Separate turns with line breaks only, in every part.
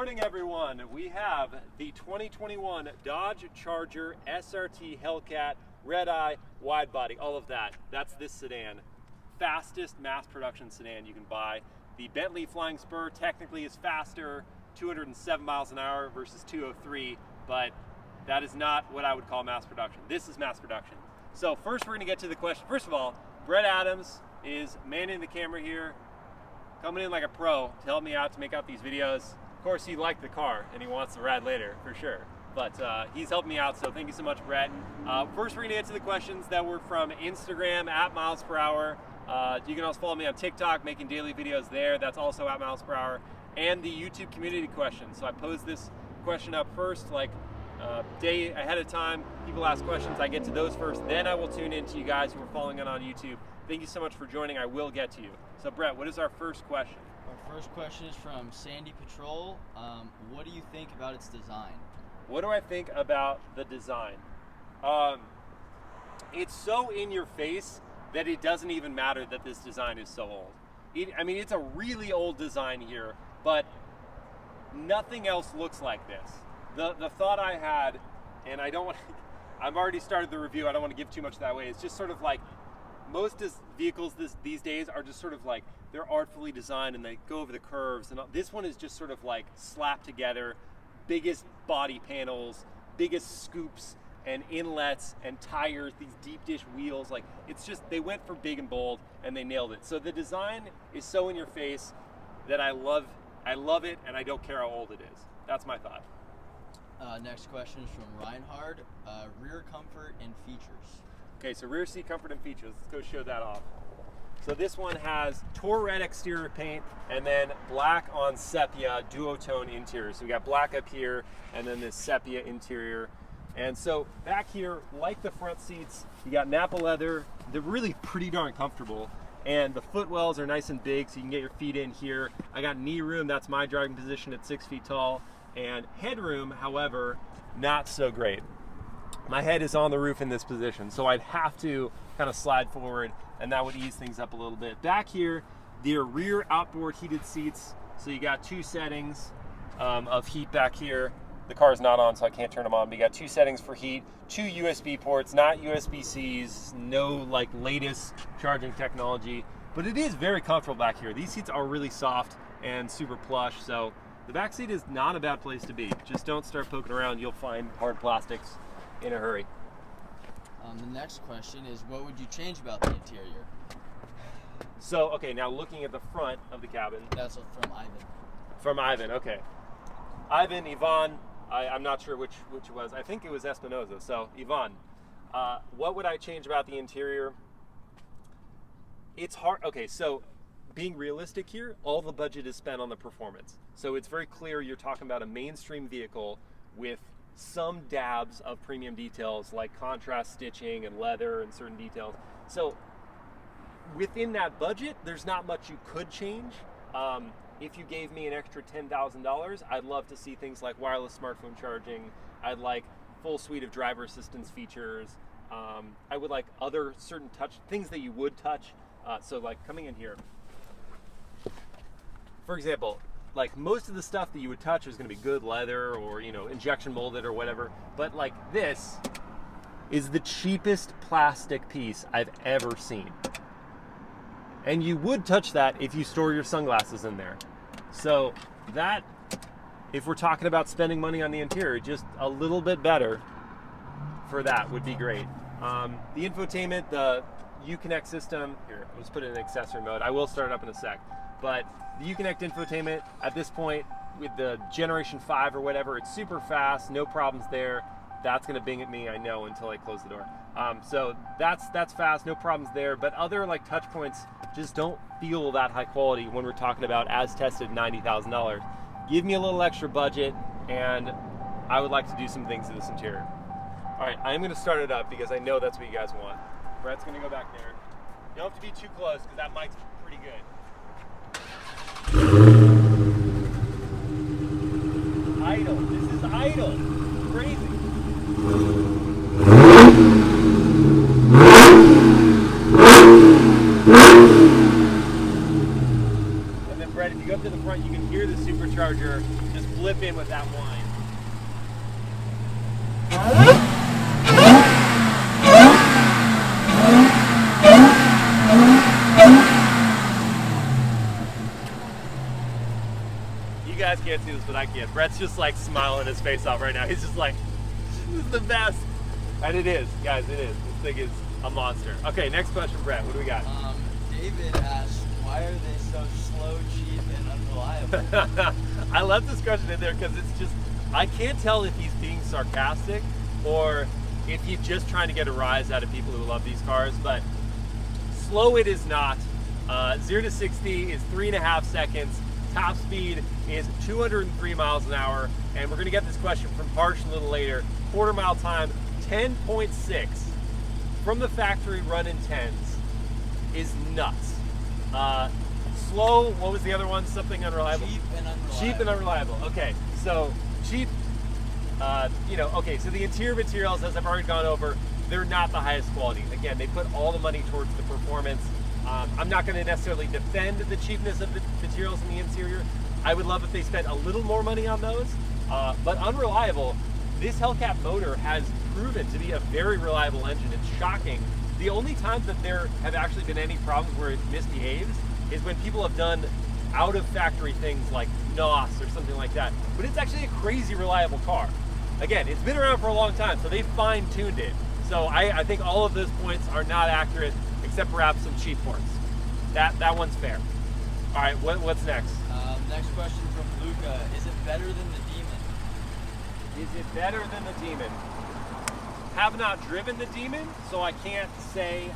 morning, everyone. We have the 2021 Dodge Charger SRT Hellcat Redeye Widebody. All of that. That's this sedan. Fastest mass production sedan you can buy. The Bentley Flying Spur technically is faster, 207 miles an hour versus 203, but that is not what I would call mass production. This is mass production. So first we're going to get to the question. First of all, Brett Adams is manning the camera here, coming in like a pro to help me out to make out these videos. Of course, he liked the car and he wants to ride later for sure, but he's helped me out, so thank you so much, Brett. First we're going to get to the questions that were from Instagram at MilesPerHr. You can also follow me on TikTok, making daily videos there. That's also at MilesPerHr. And the YouTube community questions. So I posed this question up first, like day ahead of time. People ask questions, I get to those first. Then I will tune in to you guys who are following it on YouTube. Thank you so much for joining. I will get to you. So Brett, what is our first question?
Our first question is from Sandy Patrol. What do you think about its design?
What do I think about the design? It's so in your face that it doesn't even matter that this design is so old. I mean, it's a really old design here, but nothing else looks like this. The thought I had, and I don't want to, I've already started the review, I don't want to give too much that way. It's just sort of like, most vehicles these days are just sort of like, they're artfully designed and they go over the curves. And this one is just sort of like slapped together, biggest body panels, biggest scoops and inlets and tires, these deep dish wheels. Like, it's just, they went for big and bold and they nailed it. So the design is so in your face that I love it, and I don't care how old it is. That's my thought.
Next question is from Reinhard. Rear comfort and features.
Okay, so rear seat comfort and features. Let's go show that off. So this one has TorRed exterior paint and then black on sepia duotone interior. So we got black up here and then this sepia interior. And so back here, like the front seats, you got Napa leather. They're really pretty darn comfortable. And the footwells are nice and big, so you can get your feet in here. I got knee room, that's my driving position at 6 feet tall. And headroom, however, not so great. My head is on the roof in this position, so I'd have to kind of slide forward, and that would ease things up a little bit. Back here, the rear outboard heated seats. So you got two settings of heat back here. The car is not on, so I can't turn them on, but you got two settings for heat, two USB ports, not USB-Cs, no like latest charging technology, but it is very comfortable back here. These seats are really soft and super plush, so the back seat is not a bad place to be. Just don't start poking around, you'll find hard plastics in a hurry.
The next question is, what would you change about the interior?
So, okay, now looking at the front of the cabin.
That's from Ivan.
From Ivan, okay. Ivan, Ivan, I'm not sure which it was. I think it was Espinoza. So, Ivan, what would I change about the interior? It's hard. Okay, so being realistic here, all the budget is spent on the performance. So it's very clear you're talking about a mainstream vehicle with some dabs of premium details like contrast stitching and leather and certain details. So within that budget, there's not much you could change. If you gave me an extra $10,000, I'd love to see things like wireless smartphone charging. I'd like full suite of driver assistance features. I would like other certain things that you would touch. So like coming in here, for example, like most of the stuff that you would touch is going to be good leather or, you know, injection molded or whatever. But like this is the cheapest plastic piece I've ever seen. And you would touch that if you store your sunglasses in there. So that, if we're talking about spending money on the interior, just a little bit better for that would be great. The infotainment, the Uconnect system, here, let's put it in accessory mode. I will start it up in a sec. But the Uconnect infotainment at this point with the Generation 5 or whatever, it's super fast, no problems there. That's gonna bing at me, I know, until I close the door. So that's fast, no problems there. But other like touch points just don't feel that high quality when we're talking about as tested $90,000. Give me a little extra budget and I would like to do some things to this interior. All right, I'm gonna start it up because I know that's what you guys want. Brett's gonna go back there. You don't have to be too close because that mic's pretty good. Idle, this is idle, crazy. And then Brett, if you go up to the front, you can hear the supercharger just flip in with that whine. You guys can't see this, but I can. Brett's just like smiling his face off right now. He's just like, this is the best. And it is, guys, it is. This thing is a monster. Okay, next question, Brett. What do we got?
David asked, why are they so slow, cheap, and unreliable?
I left this question in there because it's just, I can't tell if he's being sarcastic or if he's just trying to get a rise out of people who love these cars, but slow it is not. 0 to 60 is 3.5 seconds. Top speed is 203 miles an hour. And we're gonna get this question from Parsh a little later. Quarter mile time, 10.6. From the factory run in 10s is nuts. Slow, what was the other one? Something unreliable?
Cheap and unreliable.
Cheap and unreliable. Okay, so cheap, okay, so the interior materials, as I've already gone over, they're not the highest quality. Again, they put all the money towards the performance. I'm not going to necessarily defend the cheapness of the materials in the interior. I would love if they spent a little more money on those, but unreliable. This Hellcat motor has proven to be a very reliable engine. It's shocking. The only times that there have actually been any problems where it misbehaves is when people have done out of factory things like NOS or something like that. But it's actually a crazy reliable car. Again, it's been around for a long time, so they fine-tuned it. So I think all of those points are not accurate, except perhaps some cheap points. That one's fair. All right, what's next?
Next question from Luca. Is it better than the Demon?
Is it better than the Demon? Have not driven the Demon, so I can't say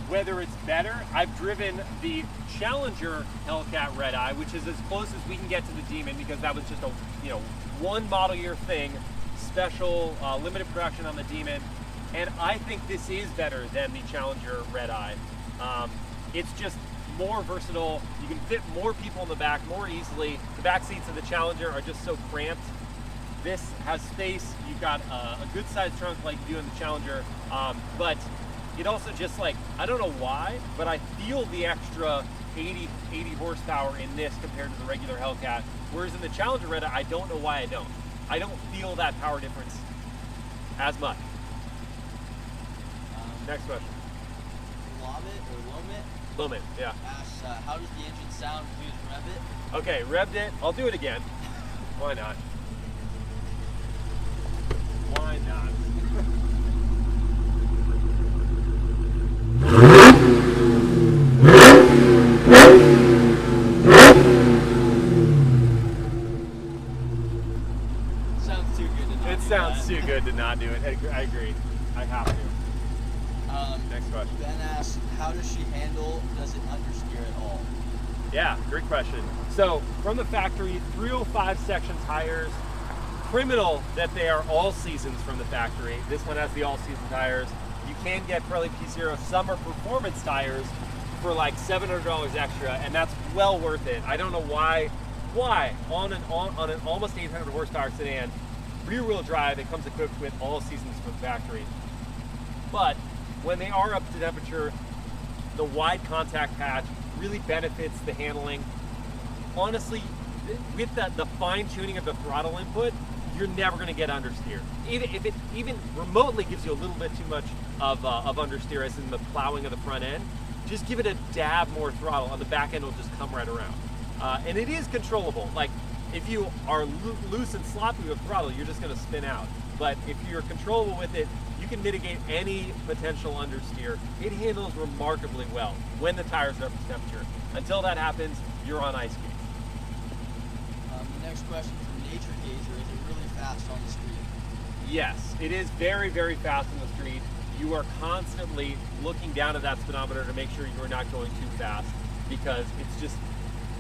whether it's better. I've driven the Challenger Hellcat Redeye, which is as close as we can get to the Demon because that was just a one model year thing, special limited production on the Demon, and I think this is better than the Challenger Redeye. It's just more versatile. You can fit more people in the back more easily. The back seats of the Challenger are just so cramped. This has space. You've got a good sized trunk like you do in the Challenger, but it also just like, I don't know why, but I feel the extra 80 horsepower in this compared to the regular Hellcat, whereas in the Challenger Redeye, I don't know why I don't. I don't feel that power difference as much. Next question. Lomit, yeah.
Asks, how does the engine sound if we just rev it?
Okay, revved it. I'll do it again. Why not? Why not?
Sounds too good to not
It
do
sounds
that.
too good to not do it. I agree. I have to. Next question.
Ben asks, how does she handle, does it understeer at all?
Yeah, great question. So from the factory, 305 section tires. Criminal that they are all seasons from the factory. This one has the all season tires. You can get Pirelli P Zero summer performance tires for like $700 extra, and that's well worth it. I don't know why on an almost 800 horsepower sedan, rear wheel drive, it comes equipped with all seasons from the factory. But when they are up to temperature, the wide contact patch really benefits the handling. Honestly, with the fine tuning of the throttle input, you're never going to get understeer. Even if it even remotely gives you a little bit too much of understeer, as in the plowing of the front end, just give it a dab more throttle, and the back end will just come right around. And it is controllable. Like if you are loose and sloppy with throttle, you're just going to spin out. But if you're controllable with it, you can mitigate any potential understeer. It handles remarkably well when the tires are up to temperature. Until that happens, you're on ice skates.
The next question from Nature Gazer, is it really fast on the street?
Yes, it is very, very fast on the street. You are constantly looking down at that speedometer to make sure you're not going too fast, because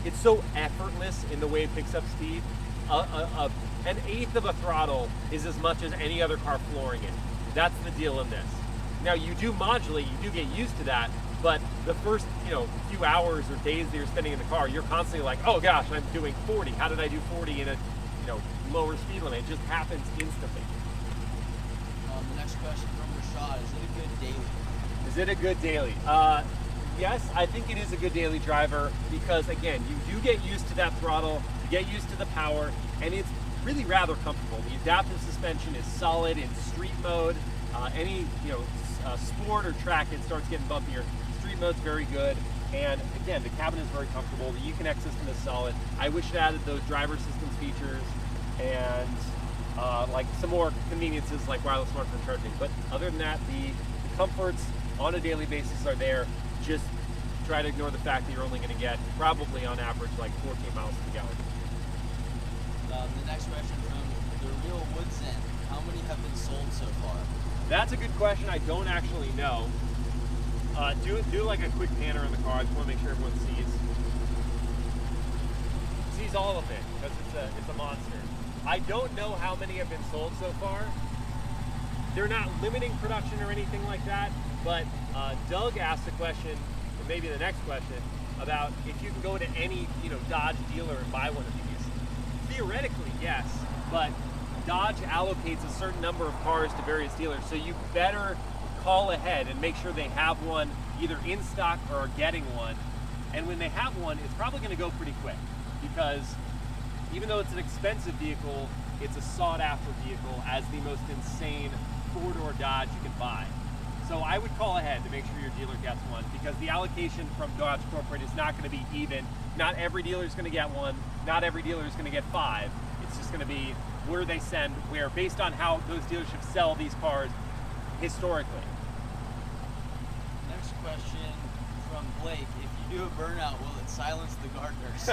it's so effortless in the way it picks up speed. An eighth of a throttle is as much as any other car flooring it. That's the deal in this. Now you do modulate, you do get used to that, but the first few hours or days that you're spending in the car, you're constantly like, oh gosh, I'm doing 40. How did I do 40 in a lower speed limit? It just happens instantly.
The next question from Rashad, is it a good daily?
Is it a good daily? Yes, I think it is a good daily driver because, again, you do get used to that throttle, you get used to the power. and it's really rather comfortable. The adaptive suspension is solid in street mode. Any sport or track, it starts getting bumpier. Street mode's very good, and again, the cabin is very comfortable. The Uconnect system is solid. I wish it added those driver assistance features and like some more conveniences like wireless smartphone charging. But other than that, the comforts on a daily basis are there. Just try to ignore the fact that you're only going to get probably on average like 14 miles per gallon.
The next question from the Real Woods End. How many have been sold so far?
That's a good question. I don't actually know. Do like a quick panner in the car. I just want to make sure everyone sees all of it, because it's a monster. I don't know how many have been sold so far. They're not limiting production or anything like that, but Doug asked a question, or maybe the next question, about if you can go to any Dodge dealer and buy one of these. Theoretically, yes, but Dodge allocates a certain number of cars to various dealers, so you better call ahead and make sure they have one either in stock or are getting one. And when they have one, it's probably going to go pretty quick, because even though it's an expensive vehicle, it's a sought-after vehicle as the most insane four-door Dodge you can buy. So I would call ahead to make sure your dealer gets one, because the allocation from Dodge Corporate is not going to be even. Not every dealer is going to get one. Not every dealer is going to get 5. It's just going to be where they send, where based on how those dealerships sell these cars historically.
Next question from Blake. If you do a burnout, will it silence the gardeners?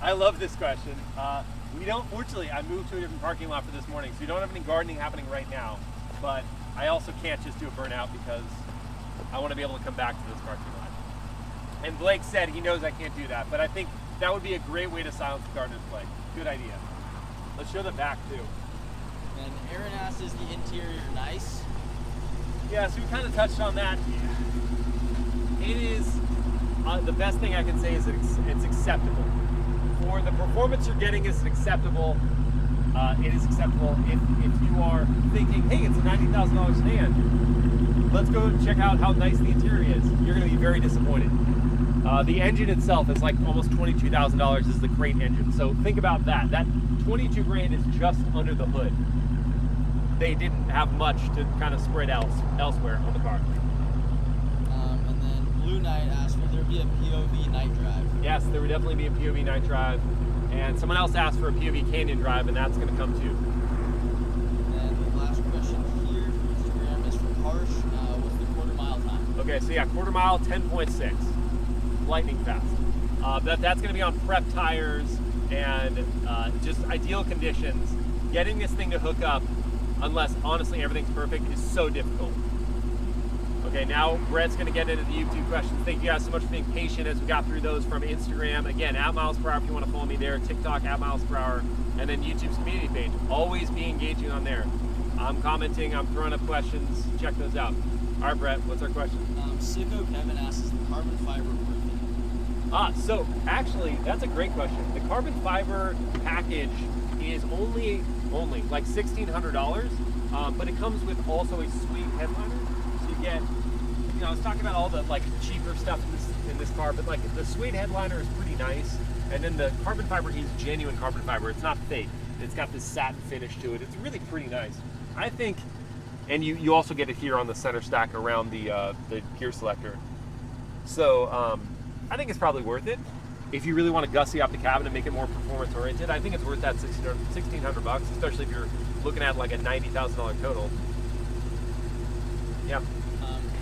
I love this question. We don't, fortunately, I moved to a different parking lot for this morning, so we don't have any gardening happening right now. But I also can't just do a burnout because I want to be able to come back to this parking lot. And Blake said he knows I can't do that, but I think that would be a great way to silence the gardeners, Blake. Good idea. Let's show the back too.
And Aaron asks, is the interior nice?
Yeah, so we kind of touched on that. It is, the best thing I can say is it's acceptable. For the performance you're getting, is acceptable. It is acceptable. If you are thinking, hey, it's a $90,000 sedan, let's go check out how nice the interior is, you're going to be very disappointed. The engine itself is like almost $22,000 is the crate engine. So think about that. That 22 grand is just under the hood. They didn't have much to kind of spread elsewhere on the car.
And then Blue Knight asked, will there be a POV night drive?
Yes, there would definitely be a POV night drive. And someone else asked for a POV canyon drive, and that's going to come too.
And the last question here from Instagram is from Harsh. What's the quarter mile time?
Okay, so yeah, quarter mile, 10.6. Lightning fast. That's going to be on prep tires and just ideal conditions. Getting this thing to hook up, unless honestly everything's perfect, is so difficult. Okay, now Brett's going to get into the YouTube questions. Thank you guys so much for being patient as we got through those from Instagram. Again, @MilesPerHr if you want to follow me there. TikTok @MilesPerHr, and then YouTube's community page. Always be engaging on there. I'm commenting, I'm throwing up questions. Check those out. All right, Brett, what's our question?
Sicko Kevin asks, is the carbon fiber worth it?
So actually, that's a great question. The carbon fiber package is only like $1,600, but it comes with also a Suede headliner. So you get, I was talking about all the like cheaper stuff in this car, but like the Suede headliner is pretty nice, and then the carbon fiber is genuine carbon fiber. It's not fake. It's got this satin finish to it. It's really pretty nice. I think, and you also get it here on the center stack around the gear selector. So I think it's probably worth it. If you really want to gussy up the cabin and make it more performance oriented, I think it's worth that $1,600, especially if you're looking at like a $90,000 total. Yeah.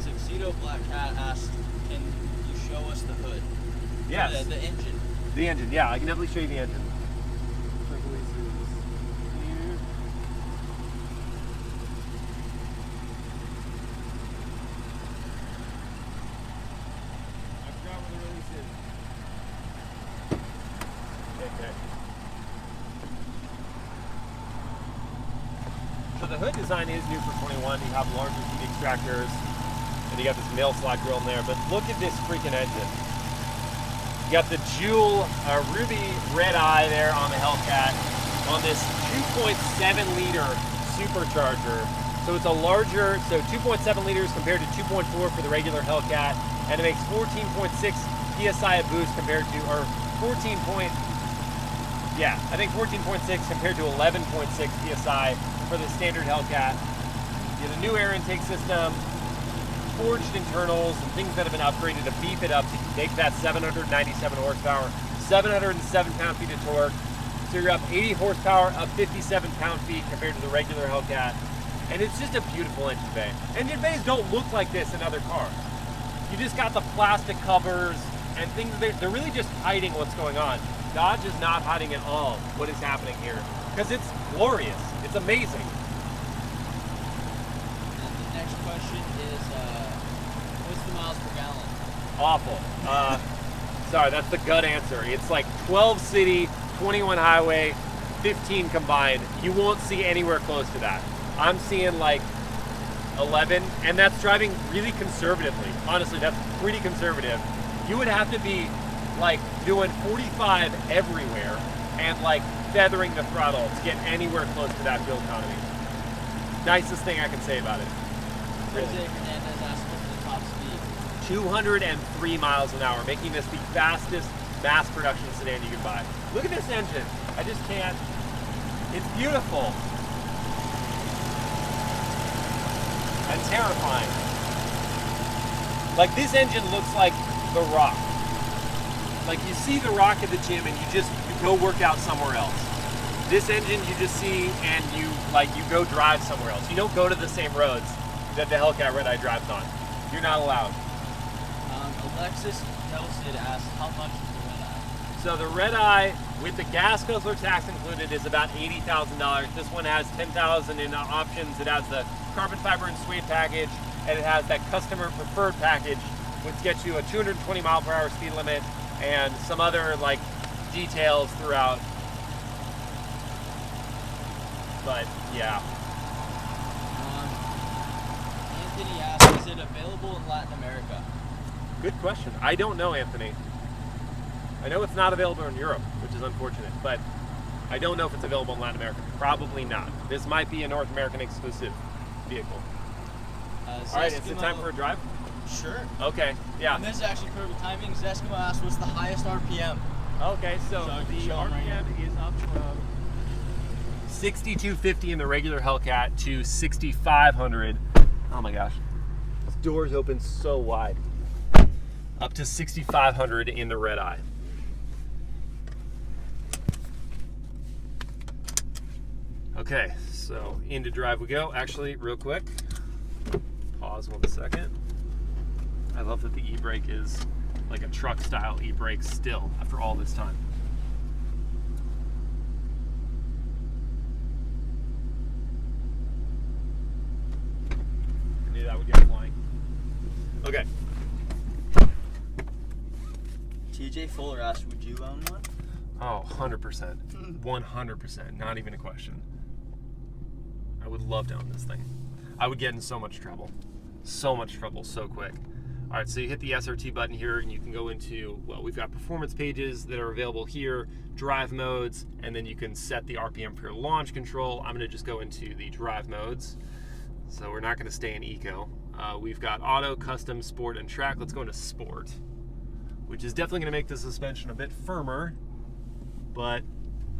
Tuxedo Black Cat asked, can you show us the hood?
Yes.
The engine.
The engine, yeah, I can definitely show you the engine. So the hood design is new for 21. You have larger heat extractors, and you got this mail slot grill in there. But look at this freaking engine. You got the Jewel Ruby Redeye there on the Hellcat on this 2.7 liter supercharger. So it's a larger, so 2.7 liters compared to 2.4 for the regular Hellcat, and it makes 14.6 PSI of boost compared to, or 14.6 Yeah, I think 14.6 compared to 11.6 PSI for the standard Hellcat. You have a new air intake system, forged internals, and things that have been upgraded to beef it up to make that 797 horsepower, 707 pound-feet of torque. So you're up 80 horsepower, up 57 pound-feet compared to the regular Hellcat. And it's just a beautiful engine bay. Engine bays don't look like this in other cars. You just got the plastic covers and things, they're really just hiding what's going on. Dodge is not hiding at all what is happening here, because it's glorious. It's amazing.
And the next question is, what's the miles per gallon?
Awful. Sorry, that's the gut answer. It's like 12 city, 21 highway, 15 combined. You won't see anywhere close to that. I'm seeing like 11, and that's driving really conservatively. Honestly, that's pretty conservative. You would have to be like doing 45 everywhere and like feathering the throttle to get anywhere close to that fuel economy. Nicest thing I can say about it.
Jose Hernandez asked what's the top speed.
203 miles an hour, making this the fastest mass production sedan you can buy. Look at this engine. I just can't. It's beautiful. And terrifying. Like, this engine looks like The Rock. Like, you see The Rock at the gym and you go work out somewhere else. This engine you just see and you go drive somewhere else. You don't go to the same roads that the Hellcat Redeye drives on. You're not allowed.
Alexis Nelson asked, how much is the Redeye?
So the Redeye, with the gas guzzler tax included, is about $80,000. This one has $10,000 in options. It has the carbon fiber and suede package, and it has that customer preferred package, which gets you a 220 mile per hour speed limit and some other like details throughout. But yeah.
Anthony asked, is it available in Latin America?
Good question. I don't know, Anthony. I know it's not available in Europe, which is unfortunate, but I don't know if it's available in Latin America. Probably not. This might be a North American exclusive vehicle. All right, is it time for a drive?
Sure.
Okay, yeah.
And this is actually perfect timing. Zeskimo asked, what's the highest RPM?
Okay, so the RPM is up from 6,250 in the regular Hellcat to 6,500. Oh my gosh. This door's open so wide. Up to 6,500 in the Redeye. Okay, so into drive we go. Actually, real quick, pause 1 second. I love that the e-brake is like a truck style e-brake still after all this time. I knew that would get flying. Okay.
TJ Fuller asked, would you own one?
Oh, 100%. 100%. Not even a question. I would love to own this thing. I would get in so much trouble. So much trouble so quick. All right, so you hit the SRT button here and you can go into, well, we've got performance pages that are available here, drive modes, and then you can set the RPM for your launch control. I'm gonna just go into the drive modes. So we're not gonna stay in eco. We've got auto, custom, sport, and track. Let's go into sport, which is definitely gonna make the suspension a bit firmer, but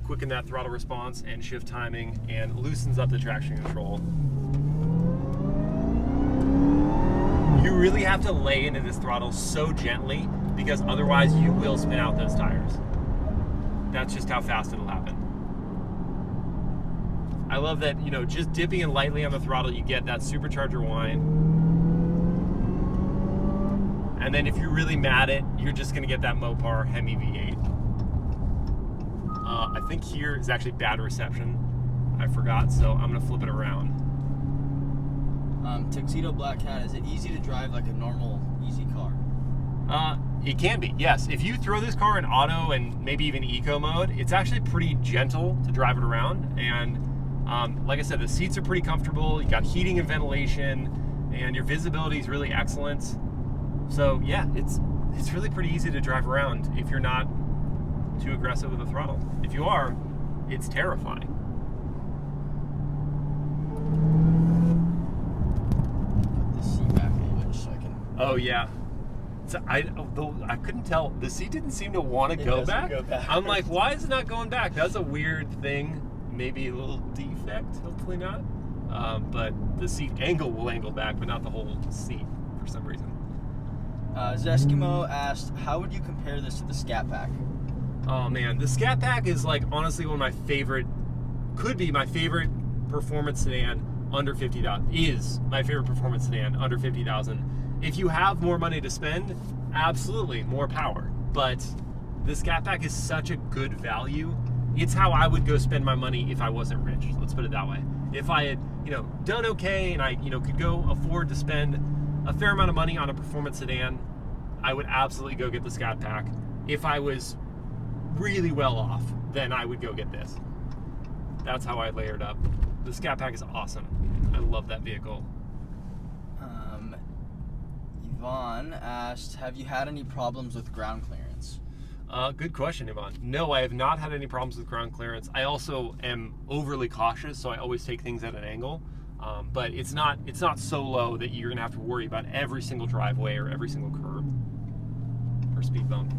quicken that throttle response and shift timing and loosens up the traction control. You really have to lay into this throttle so gently because otherwise you will spin out those tires. That's just how fast it'll happen. I love that, you know, just dipping in lightly on the throttle, you get that supercharger whine. And then if you're really mad at it, you're just gonna get that MilesPerHr HEMI V8. I think here is actually bad reception. I forgot, so I'm gonna flip it around.
Tuxedo Black Cat, is it easy to drive like a normal, easy car?
It can be, yes. If you throw this car in auto and maybe even eco mode, it's actually pretty gentle to drive it around. And like I said, the seats are pretty comfortable. You got heating and ventilation, and your visibility is really excellent. So yeah, it's really pretty easy to drive around if you're not too aggressive with the throttle. If you are, it's terrifying.
Put the seat back a little bit so I can...
Oh yeah. So I couldn't tell. The seat didn't seem to want to go back. I'm like, why is it not going back? That's a weird thing. Maybe a little defect. Hopefully not. But the seat angle will angle back, but not the whole seat for some reason.
Zeskimo asked, how would you compare this to the Scat Pack?
Oh man, the Scat Pack is like honestly one of my favorite. Could be my favorite performance sedan under 50,000. Is my favorite performance sedan under 50,000. If you have more money to spend, absolutely more power. But the Scat Pack is such a good value. It's how I would go spend my money if I wasn't rich. Let's put it that way. If I had, done okay and I, could go afford to spend a fair amount of money on a performance sedan, I would absolutely go get the Scat Pack. If I was really well off, then I would go get this. That's how I layered up. The Scat Pack is awesome. I love that vehicle.
Yvonne asked, have you had any problems with ground clearance?
Good question, Yvonne. No, I have not had any problems with ground clearance. I also am overly cautious, so I always take things at an angle. But it's not so low that you're gonna have to worry about every single driveway or every single curb or speed bump.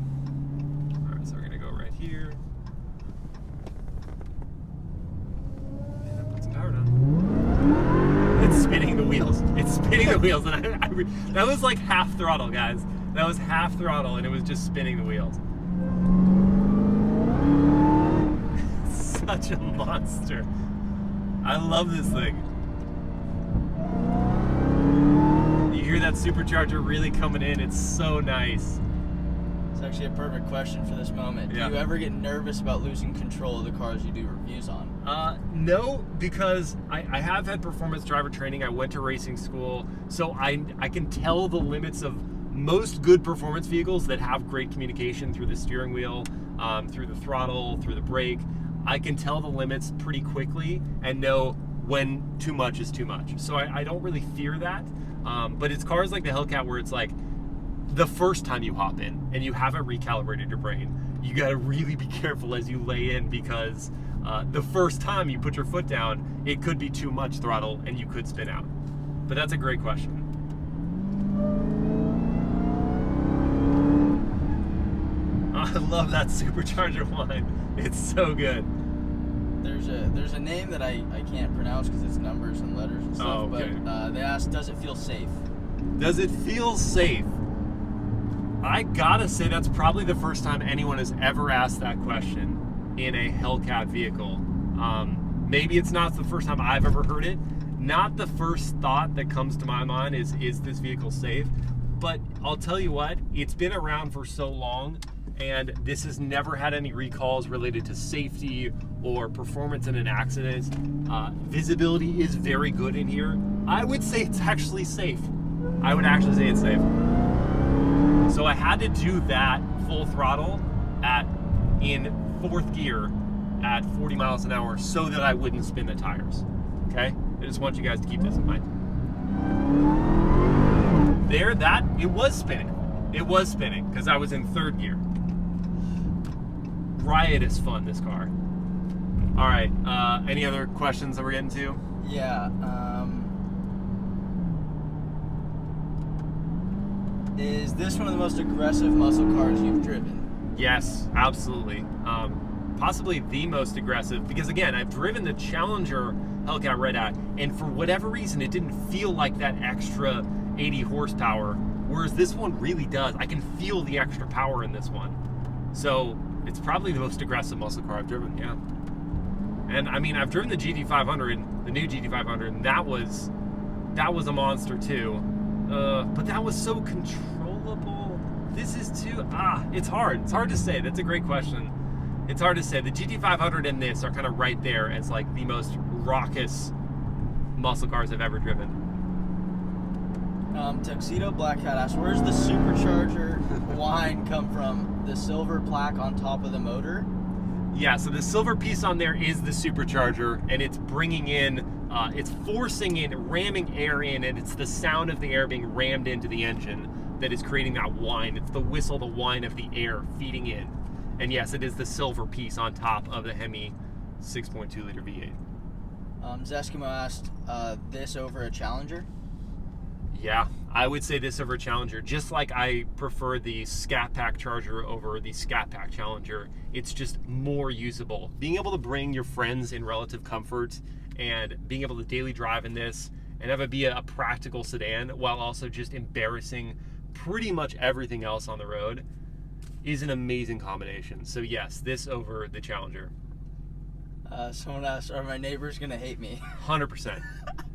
All right, so we're gonna go right here. And put some power down. It's spinning the wheels. It's spinning the wheels, and that was like half throttle, guys. That was half throttle, and it was just spinning the wheels. Such a monster. I love this thing. You hear that supercharger really coming in. It's so nice.
It's actually a perfect question for this moment.
Yeah.
Do you ever get nervous about losing control of the cars you do reviews on?
No, because I have had performance driver training. I went to racing school, so I can tell the limits of most good performance vehicles that have great communication through the steering wheel, through the throttle, through the brake. I can tell the limits pretty quickly and know when too much is too much. So I don't really fear that. But it's cars like the Hellcat where it's like the first time you hop in and you haven't recalibrated your brain, you got to really be careful as you lay in, because the first time you put your foot down, it could be too much throttle and you could spin out. But that's a great question. I love that supercharger whine. It's so good.
There's a name that I can't pronounce because it's numbers and letters and stuff.
Oh, okay.
But they asked, does it feel safe?
Does it feel safe? I gotta say that's probably the first time anyone has ever asked that question in a Hellcat vehicle. Maybe it's not the first time I've ever heard it. Not the first thought that comes to my mind is this vehicle safe? But I'll tell you what, it's been around for so long, and this has never had any recalls related to safety or performance in an accident. Visibility is very good in here. I would say it's actually safe. I would actually say it's safe. So I had to do that full throttle in 4th gear at 40 miles an hour so that I wouldn't spin the tires. Okay? I just want you guys to keep this in mind. It was spinning. It was spinning because I was in 3rd gear. Riotous fun, this car. All right, any other questions that we're getting to?
Yeah. Is this one of the most aggressive muscle cars you've driven?
Yes, absolutely. Possibly the most aggressive, because again, I've driven the Challenger Hellcat Redeye, and for whatever reason, it didn't feel like that extra 80 horsepower, whereas this one really does. I can feel the extra power in this one. So it's probably the most aggressive muscle car I've driven, yeah. And I mean, I've driven the GT500, the new GT500, and that was a monster too. But that was so controllable. This is too, it's hard to say. That's a great question. It's hard to say. The GT500 and this are kind of right there as like the most raucous muscle cars I've ever driven.
Tuxedo Black Hat asks, where's the supercharger whine come from? The silver plaque on top of the motor?
Yeah, so the silver piece on there is the supercharger, and it's bringing in, it's forcing in, ramming air in, and it's the sound of the air being rammed into the engine that is creating that whine. It's the whistle, the whine of the air feeding in. And yes, it is the silver piece on top of the HEMI 6.2 liter V8.
Zeskimo asked, this over a Challenger?
Yeah, I would say this over Challenger. Just like I prefer the Scat Pack Charger over the Scat Pack Challenger, it's just more usable. Being able to bring your friends in relative comfort and being able to daily drive in this and have it be a practical sedan while also just embarrassing pretty much everything else on the road is an amazing combination. So yes, this over the Challenger.
Someone asked, are my neighbors gonna hate me?
100%.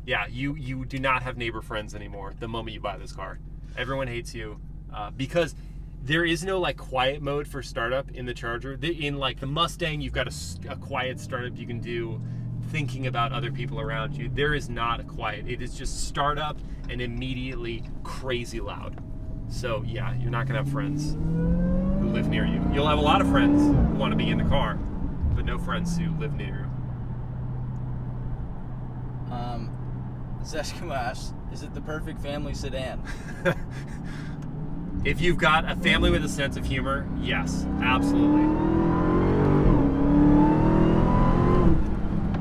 Yeah, you do not have neighbor friends anymore the moment you buy this car. Everyone hates you because there is no like quiet mode for startup in the Charger. In like the Mustang, you've got a quiet startup you can do thinking about other people around you. There is not a quiet. It is just startup and immediately crazy loud. So yeah, you're not gonna have friends who live near you. You'll have a lot of friends who want to be in the car, but no friends who live near you.
Zeskimo asks, is it the perfect family sedan?
If you've got a family with a sense of humor, yes, absolutely.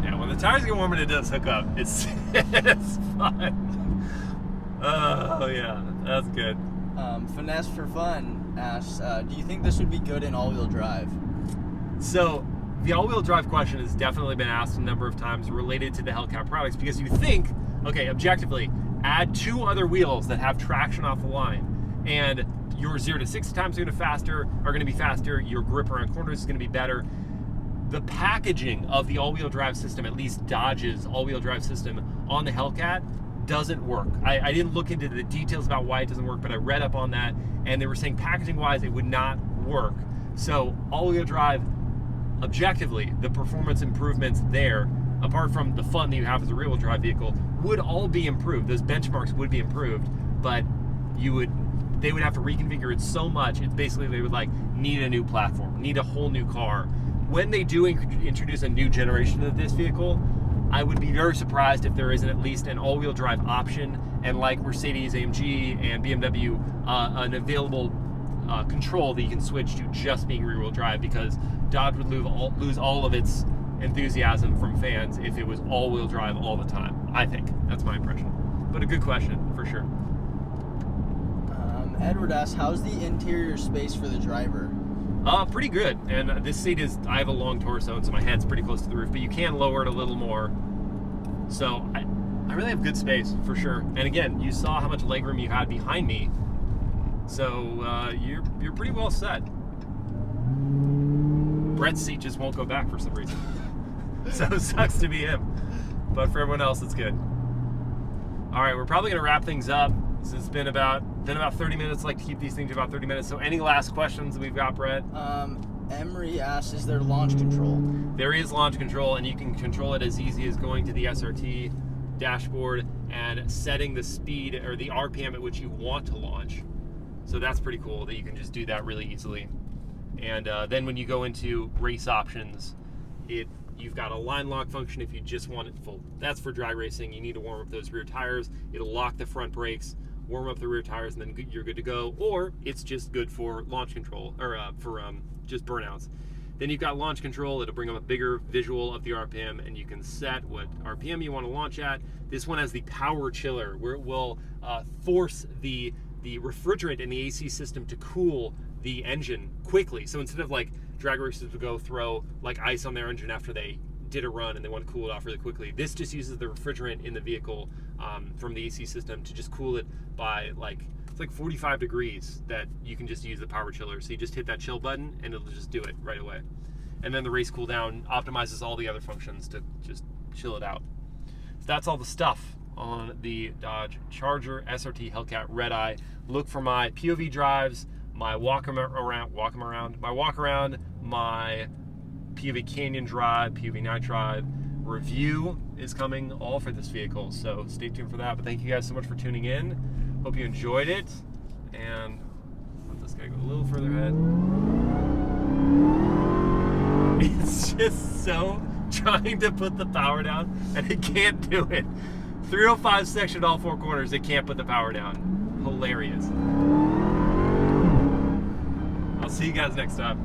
Yeah, when the tires get warm and it does hook up, it's fun. Oh yeah, that's good.
Finesse for Fun asks, do you think this would be good in all-wheel drive?
So the all-wheel drive question has definitely been asked a number of times related to the Hellcat products, because you think, okay, objectively, add 2 other wheels that have traction off the line, and your 0 to 60 times are going to be faster, your grip around corners is going to be better. The packaging of the all-wheel drive system, at least Dodge's all-wheel drive system on the Hellcat, doesn't work. I didn't look into the details about why it doesn't work, but I read up on that, and they were saying packaging-wise it would not work. So all-wheel drive, objectively, the performance improvements there, apart from the fun that you have as a rear-wheel drive vehicle, would all be improved. Those benchmarks would be improved, but they would have to reconfigure it so much. It's basically they would like need a new platform, need a whole new car. When they do introduce a new generation of this vehicle, I would be very surprised if there isn't at least an all-wheel drive option, and like Mercedes, AMG, and BMW, an available control that you can switch to just being rear-wheel drive, because Dodge would lose all of its enthusiasm from fans if it was all-wheel drive all the time. I think that's my impression, but a good question for sure.
Edward asks, how's the interior space for the driver?
Pretty good. And this seat is, I have a long torso, so my head's pretty close to the roof, but you can lower it a little more. So I really have good space for sure. And again, you saw how much legroom you had behind me, so you're pretty well set. Brett's seat just won't go back for some reason. So it sucks to be him. But for everyone else, it's good. All right, we're probably gonna wrap things up. So it's been about 30 minutes. I like to keep these things about 30 minutes. So any last questions we've got, Brett?
Emery asks, is there launch control?
There is launch control, and you can control it as easy as going to the SRT dashboard and setting the speed or the RPM at which you want to launch. So that's pretty cool that you can just do that really easily. And then when you go into race options, you've got a line lock function if you just want it full. That's for drag racing. You need to warm up those rear tires. It'll lock the front brakes, warm up the rear tires, and then you're good to go. Or it's just good for launch control, or for just burnouts. Then you've got launch control. It'll bring up a bigger visual of the RPM, and you can set what RPM you want to launch at. This one has the power chiller, where it will force the refrigerant in the AC system to cool the engine quickly. So instead of like drag racers would go throw like ice on their engine after they did a run and they want to cool it off really quickly, this just uses the refrigerant in the vehicle from the AC system to just cool it by it's like 45 degrees, that you can just use the power chiller. So you just hit that chill button and it'll just do it right away. And then the race cool down optimizes all the other functions to just chill it out. So that's all the stuff on the Dodge Charger SRT Hellcat Redeye. Look for my POV drives, my walk around, my POV Canyon drive, POV night drive review is coming all for this vehicle, so stay tuned for that. But thank you guys so much for tuning in. Hope you enjoyed it, and let this guy go a little further ahead. It's just so trying to put the power down, and it can't do it. 305 section, all 4 corners, it can't put the power down. Hilarious. I'll see you guys next time.